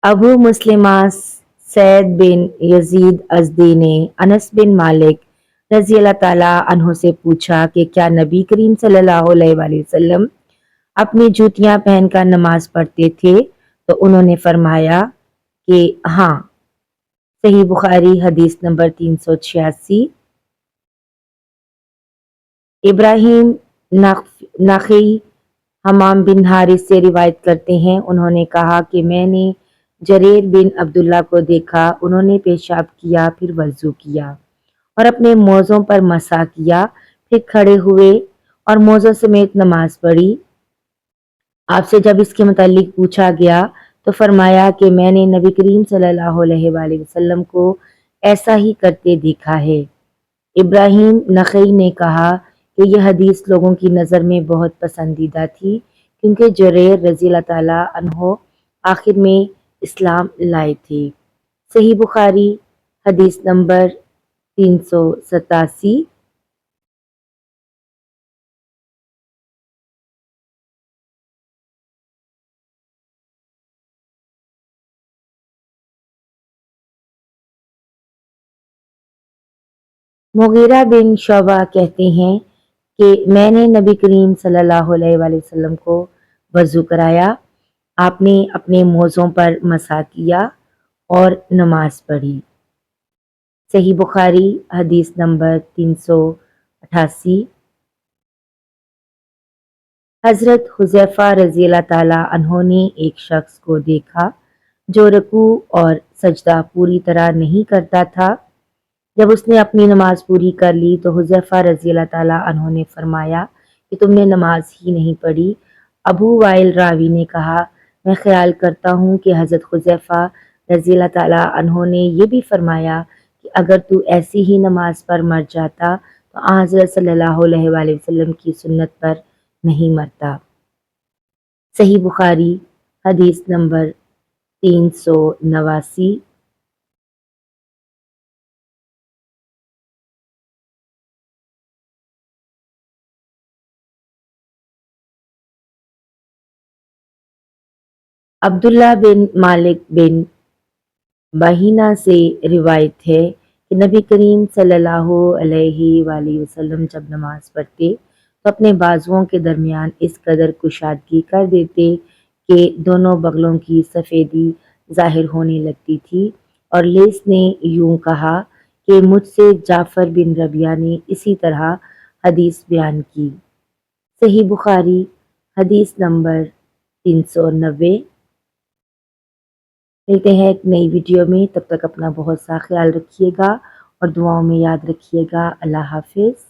ابو مسلمہ سعید بن یزید ازدی نے انس بن مالک رضی اللہ تعالیٰ عنہ سے پوچھا کہ کیا نبی کریم صلی اللہ علیہ وآلہ وسلم اپنی جوتیاں پہن کر نماز پڑھتے تھے؟ تو انہوں نے فرمایا کہ ہاں۔ صحیح بخاری حدیث نمبر 386۔ ابراہیم نخعی حمام بن حارث سے روایت کرتے ہیں، انہوں نے کہا کہ میں نے جریر بن عبداللہ کو دیکھا، انہوں نے پیشاب کیا، پھر وضو کیا اور اپنے موزوں پر مسح کیا، پھر کھڑے ہوئے اور موزوں سمیت نماز پڑھی۔ آپ سے جب اس کے متعلق پوچھا گیا تو فرمایا کہ میں نے نبی کریم صلی اللہ علیہ وآلہ وسلم کو ایسا ہی کرتے دیکھا ہے۔ ابراہیم نخعی نے کہا کہ یہ حدیث لوگوں کی نظر میں بہت پسندیدہ تھی کیونکہ جریر رضی اللہ تعالیٰ عنہ آخر میں اسلام لائے تھے۔ صحیح بخاری حدیث نمبر 387۔ مغیرہ بن شعبہ کہتے ہیں کہ میں نے نبی کریم صلی اللہ علیہ وآلہ وسلم کو وضو کرایا، آپ نے اپنے موزوں پر مسح کیا اور نماز پڑھی۔ صحیح بخاری حدیث نمبر 388۔ حضرت حذیفہ رضی اللہ تعالیٰ عنہ نے ایک شخص کو دیکھا جو رکوع اور سجدہ پوری طرح نہیں کرتا تھا۔ جب اس نے اپنی نماز پوری کر لی تو حذیفہ رضی اللہ تعالیٰ عنہ نے فرمایا کہ تم نے نماز ہی نہیں پڑھی۔ ابو وائل راوی نے کہا میں خیال کرتا ہوں کہ حضرت حذیفہ رضی اللہ تعالیٰ عنہ نے یہ بھی فرمایا کہ اگر تو ایسی ہی نماز پر مر جاتا تو حضرت صلی اللہ علیہ وآلہ وسلم کی سنت پر نہیں مرتا۔ صحیح بخاری حدیث نمبر 389۔ عبداللہ بن مالک بن بحینہ سے روایت ہے کہ نبی کریم صلی اللہ علیہ وآلہ وسلم جب نماز پڑھتے تو اپنے بازوؤں کے درمیان اس قدر کشادگی کر دیتے کہ دونوں بغلوں کی سفیدی ظاہر ہونے لگتی تھی، اور لیث نے یوں کہا کہ مجھ سے جعفر بن ربیعہ نے اسی طرح حدیث بیان کی۔ صحیح بخاری حدیث نمبر 390۔ ملتے ہیں ایک نئی ویڈیو میں، تب تک اپنا بہت سا خیال رکھیے گا اور دعاؤں میں یاد رکھیے گا۔ اللہ حافظ۔